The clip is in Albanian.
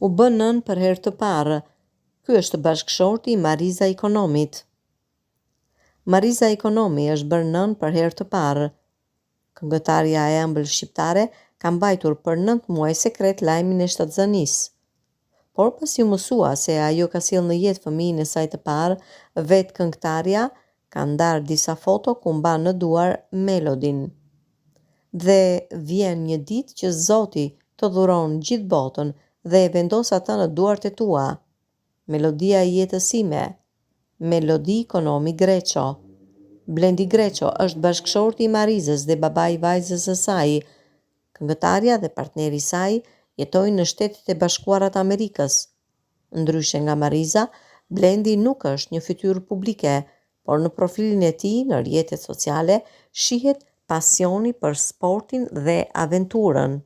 U bë nën për herë të parë. Ky është bashkëshorti i Mariza Ikonomit. Mariza Ikonomi është bërë nën për herë të parë. Këngëtarja e ëmbël shqiptare ka mbajtur për 9 muaj sekret lajmin e shtatzanisë. Por pasi u mësua se ajo ka sjellë në jetë fëmijën e saj të parë, vetë këngëtarja ka ndarë disa foto ku mban në duar Melodin. Dhe vjen një ditë që Zoti të dhuron gjithë botën dhe e vendos atë në duart e tua. Melodia e jetës ime. Melodi Ikonomi Greqo. Blendi Greqo është bashkëshorti i Marizës dhe babai i vajzës së saj. Këngëtarja dhe partneri i saj jetojnë në Shtetet e Bashkuara të Amerikës. Ndryshe nga Mariza, Blendi nuk është një fytyrë publike, por në profilin e tij në rrjetet sociale shihet pasioni për sportin dhe aventurën.